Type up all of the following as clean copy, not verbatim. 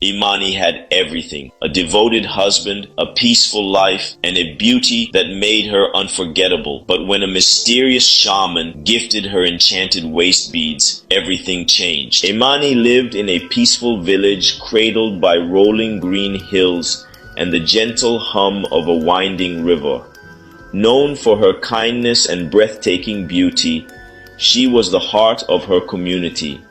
Imani had everything: a devoted husband, a peaceful life, and a beauty that made her unforgettable. But when a mysterious shaman gifted her enchanted waist beads, everything changed. Imani lived in a peaceful village cradled by rolling green hills and the gentle hum of a winding river. Known for her kindness and breathtaking beauty, she was the heart of her community.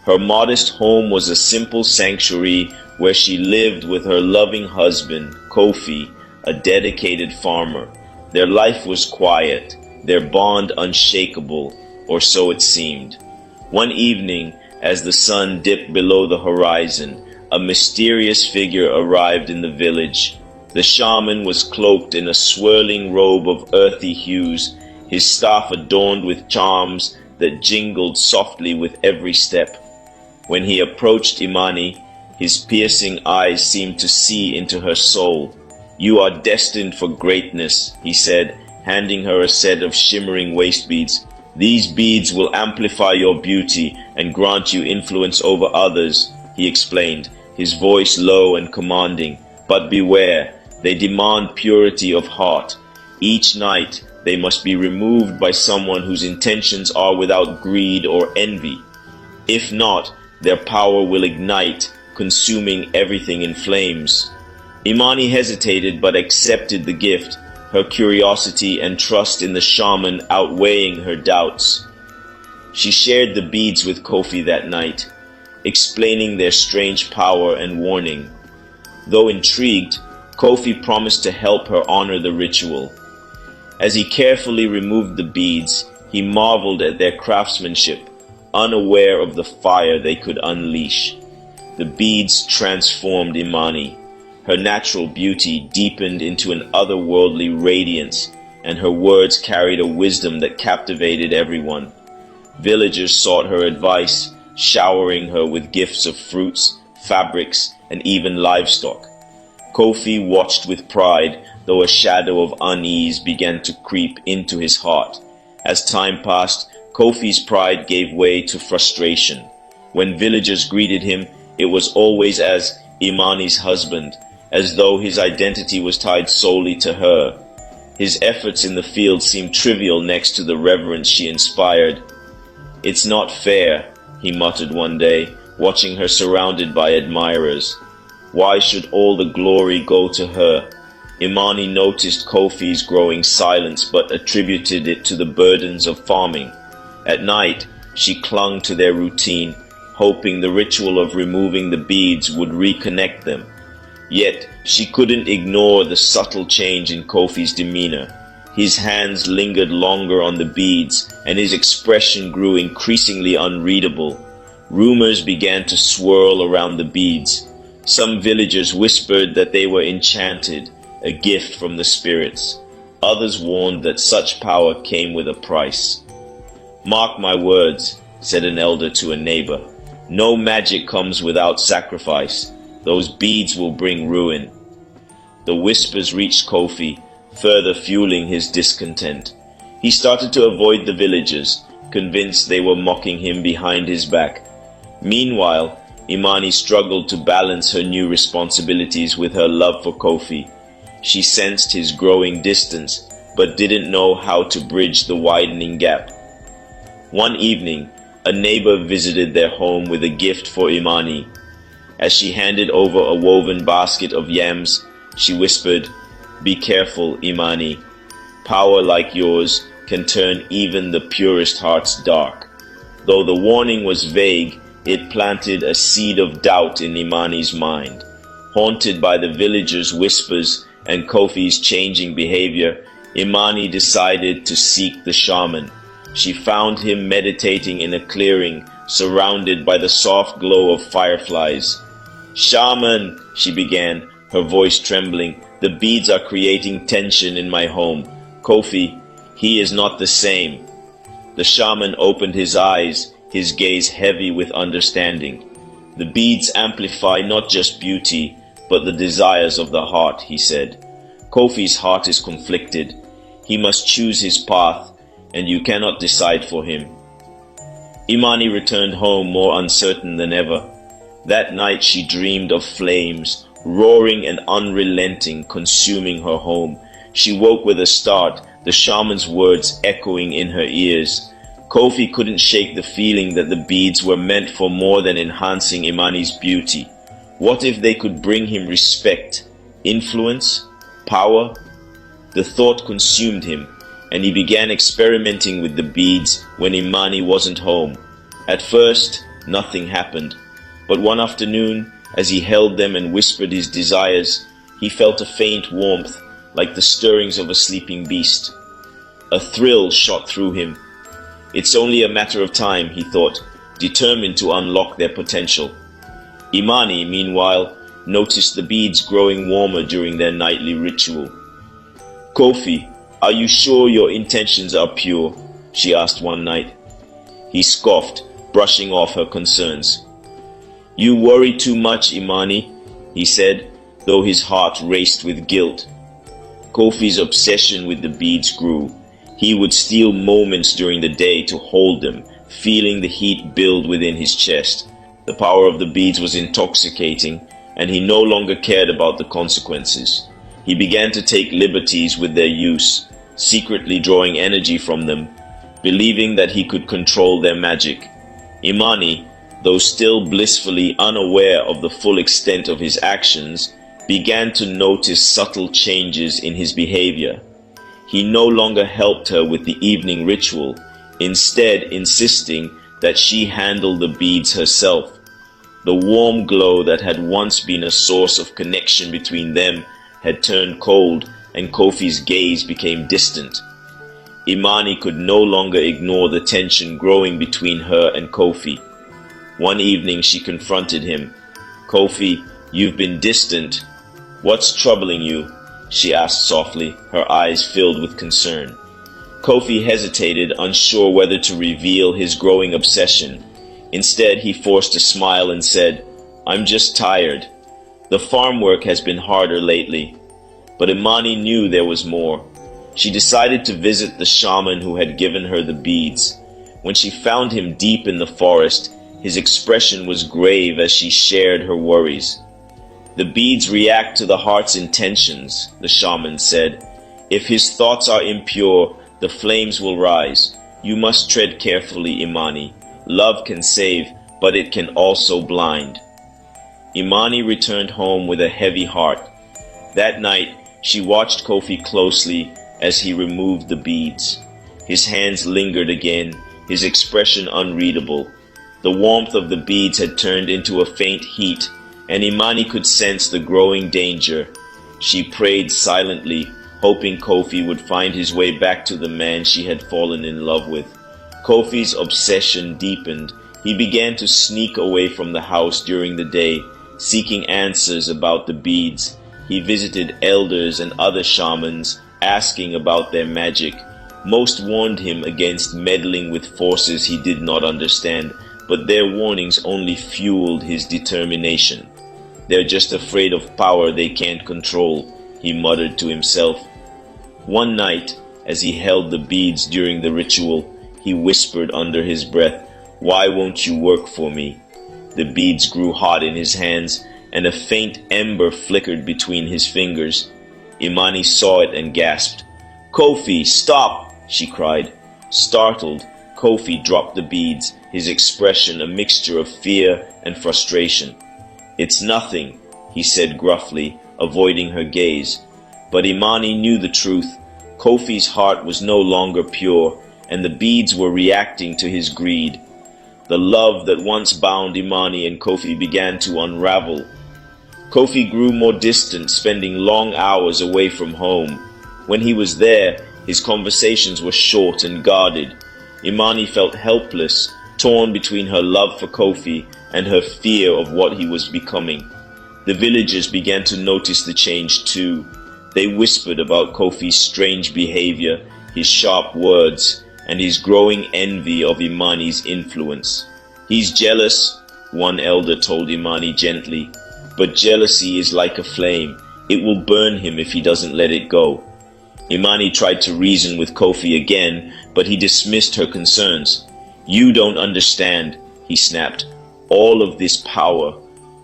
Her modest home was a simple sanctuary where she lived with her loving husband, Kofi, a dedicated farmer. Their life was quiet, their bond unshakable, or so it seemed. One evening, as the sun dipped below the horizon, a mysterious figure arrived in the village. The shaman was cloaked in a swirling robe of earthy hues, his staff adorned with charms that jingled softly with every step. When he approached Imani, his piercing eyes seemed to see into her soul. "You are destined for greatness," he said, handing her a set of shimmering waist beads. "These beads will amplify your beauty and grant you influence over others," he explained, his voice low and commanding. "But beware, they demand purity of heart. Each night they must be removed by someone whose intentions are without greed or envy. If not, their power will ignite, consuming everything in flames." Imani hesitated but accepted the gift, her curiosity and trust in the shaman outweighing her doubts. She shared the beads with Kofi that night, explaining their strange power and warning. Though intrigued, Kofi promised to help her honor the ritual. As he carefully removed the beads, he marveled at their craftsmanship, unaware of the fire they could unleash. The beads transformed Imani. Her natural beauty deepened into an otherworldly radiance, and her words carried a wisdom that captivated everyone. Villagers sought her advice, showering her with gifts of fruits, fabrics, and even livestock. Kofi watched with pride, though a shadow of unease began to creep into his heart. As time passed, Kofi's pride gave way to frustration. When villagers greeted him, it was always as Imani's husband, as though his identity was tied solely to her. His efforts in the field seemed trivial next to the reverence she inspired. "It's not fair," he muttered one day, watching her surrounded by admirers. "Why should all the glory go to her?" Imani noticed Kofi's growing silence but attributed it to the burdens of farming. At night, she clung to their routine, hoping the ritual of removing the beads would reconnect them. Yet, she couldn't ignore the subtle change in Kofi's demeanor. His hands lingered longer on the beads, and his expression grew increasingly unreadable. Rumors began to swirl around the beads. Some villagers whispered that they were enchanted, a gift from the spirits. Others warned that such power came with a price. "Mark my words," said an elder to a neighbor. "No magic comes without sacrifice. Those beads will bring ruin." The whispers reached Kofi, further fueling his discontent. He started to avoid the villagers, convinced they were mocking him behind his back. Meanwhile, Imani struggled to balance her new responsibilities with her love for Kofi. She sensed his growing distance, but didn't know how to bridge the widening gap. One evening, a neighbor visited their home with a gift for Imani. As she handed over a woven basket of yams, she whispered, "Be careful, Imani. Power like yours can turn even the purest hearts dark." Though the warning was vague, it planted a seed of doubt in Imani's mind. Haunted by the villagers' whispers and Kofi's changing behavior, Imani decided to seek the shaman. She found him meditating in a clearing, surrounded by the soft glow of fireflies. "Shaman," she began, her voice trembling, "the beads are creating tension in my home. Kofi, he is not the same." The shaman opened his eyes, his gaze heavy with understanding. "The beads amplify not just beauty, but the desires of the heart," he said. "Kofi's heart is conflicted. He must choose his path, and you cannot decide for him." Imani returned home more uncertain than ever. That night she dreamed of flames, roaring and unrelenting, consuming her home. She woke with a start, the shaman's words echoing in her ears. Kofi couldn't shake the feeling that the beads were meant for more than enhancing Imani's beauty. What if they could bring him respect, influence, power? The thought consumed him, and he began experimenting with the beads when Imani wasn't home. At first, nothing happened, but one afternoon, as he held them and whispered his desires, he felt a faint warmth, like the stirrings of a sleeping beast. A thrill shot through him. It's only a matter of time, he thought, determined to unlock their potential. Imani, meanwhile, noticed the beads growing warmer during their nightly ritual. "Kofi, are you sure your intentions are pure?" she asked one night. He scoffed, brushing off her concerns. "You worry too much, Imani," he said, though his heart raced with guilt. Kofi's obsession with the beads grew. He would steal moments during the day to hold them, feeling the heat build within his chest. The power of the beads was intoxicating, and he no longer cared about the consequences. He began to take liberties with their use, secretly drawing energy from them, believing that he could control their magic. Imani, though still blissfully unaware of the full extent of his actions, began to notice subtle changes in his behavior. He no longer helped her with the evening ritual, instead insisting that she handle the beads herself. The warm glow that had once been a source of connection between them had turned cold, and Kofi's gaze became distant. Imani could no longer ignore the tension growing between her and Kofi. One evening she confronted him. "Kofi, you've been distant. What's troubling you?" she asked softly, her eyes filled with concern. Kofi hesitated, unsure whether to reveal his growing obsession. Instead, he forced a smile and said, "I'm just tired. The farm work has been harder lately." But Imani knew there was more. She decided to visit the shaman who had given her the beads. When she found him deep in the forest, his expression was grave as she shared her worries. "The beads react to the heart's intentions," the shaman said. "If his thoughts are impure, the flames will rise. You must tread carefully, Imani. Love can save, but it can also blind." Imani returned home with a heavy heart. That night, she watched Kofi closely as he removed the beads. His hands lingered again, his expression unreadable. The warmth of the beads had turned into a faint heat, and Imani could sense the growing danger. She prayed silently, hoping Kofi would find his way back to the man she had fallen in love with. Kofi's obsession deepened. He began to sneak away from the house during the day, seeking answers about the beads. He visited elders and other shamans, asking about their magic. Most warned him against meddling with forces he did not understand, but their warnings only fueled his determination. "They're just afraid of power they can't control," he muttered to himself. One night, as he held the beads during the ritual, he whispered under his breath, "Why won't you work for me?" The beads grew hot in his hands, and a faint ember flickered between his fingers. Imani saw it and gasped. "Kofi, stop!" she cried. Startled, Kofi dropped the beads, his expression a mixture of fear and frustration. "It's nothing," he said gruffly, avoiding her gaze. But Imani knew the truth. Kofi's heart was no longer pure, and the beads were reacting to his greed. The love that once bound Imani and Kofi began to unravel. Kofi grew more distant, spending long hours away from home. When he was there, his conversations were short and guarded. Imani felt helpless, torn between her love for Kofi and her fear of what he was becoming. The villagers began to notice the change too. They whispered about Kofi's strange behavior, his sharp words, and his growing envy of Imani's influence. "He's jealous," one elder told Imani gently, "but jealousy is like a flame. It will burn him if he doesn't let it go." Imani tried to reason with Kofi again, but he dismissed her concerns. "You don't understand," he snapped. "All of this power,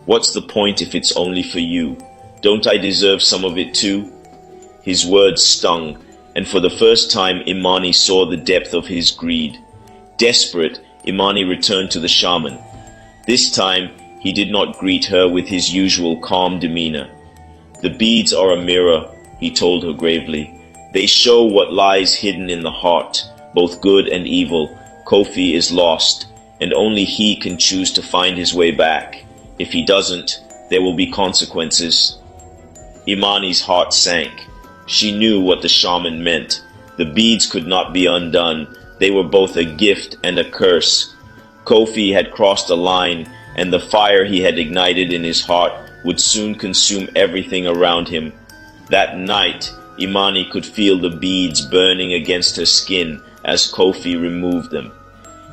What's the point if it's only for you? Don't I deserve some of it too? His words stung, and for the first time Imani saw the depth of his greed. Desperate, Imani returned to the shaman. This time, he did not greet her with his usual calm demeanor. "The beads are a mirror," he told her gravely. "They show what lies hidden in the heart, both good and evil. Kofi is lost, and only he can choose to find his way back. If he doesn't, there will be consequences." Imani's heart sank. She knew what the shaman meant. The beads could not be undone. They were both a gift and a curse. Kofi had crossed a line, and the fire he had ignited in his heart would soon consume everything around him. That night, Imani could feel the beads burning against her skin as Kofi removed them.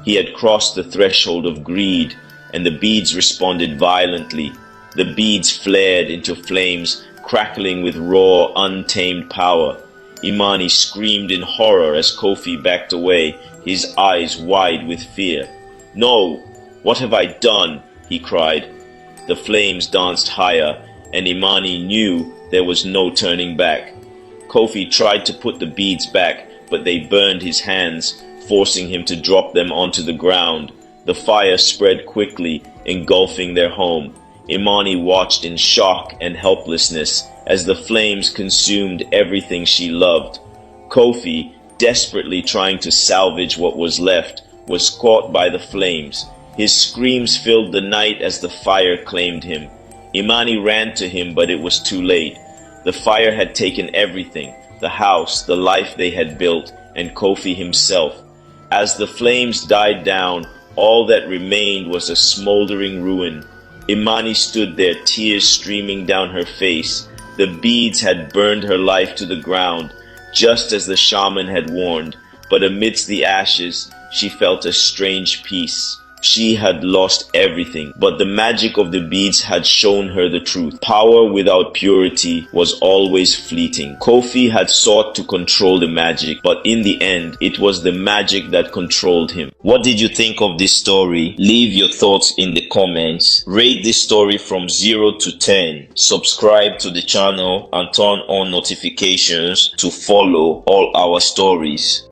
He had crossed the threshold of greed, and the beads responded violently. The beads flared into flames, crackling with raw, untamed power. Imani screamed in horror as Kofi backed away, his eyes wide with fear. "No! What have I done?" he cried. The flames danced higher, and Imani knew there was no turning back. Kofi tried to put the beads back, but they burned his hands, forcing him to drop them onto the ground. The fire spread quickly, engulfing their home. Imani watched in shock and helplessness as the flames consumed everything she loved. Kofi, desperately trying to salvage what was left, was caught by the flames. His screams filled the night as the fire claimed him. Imani ran to him, but it was too late. The fire had taken everything, the house, the life they had built, and Kofi himself. As the flames died down, all that remained was a smoldering ruin. Imani stood there, tears streaming down her face. The beads had burned her life to the ground, just as the shaman had warned, but amidst the ashes, she felt a strange peace. She had lost everything, but the magic of the beads had shown her the truth. Power without purity was always fleeting. Kofi had sought to control the magic, but in the end, it was the magic that controlled him. What did you think of this story? Leave your thoughts in the comments. Rate this story from 0 to 10. Subscribe to the channel and turn on notifications to follow all our stories.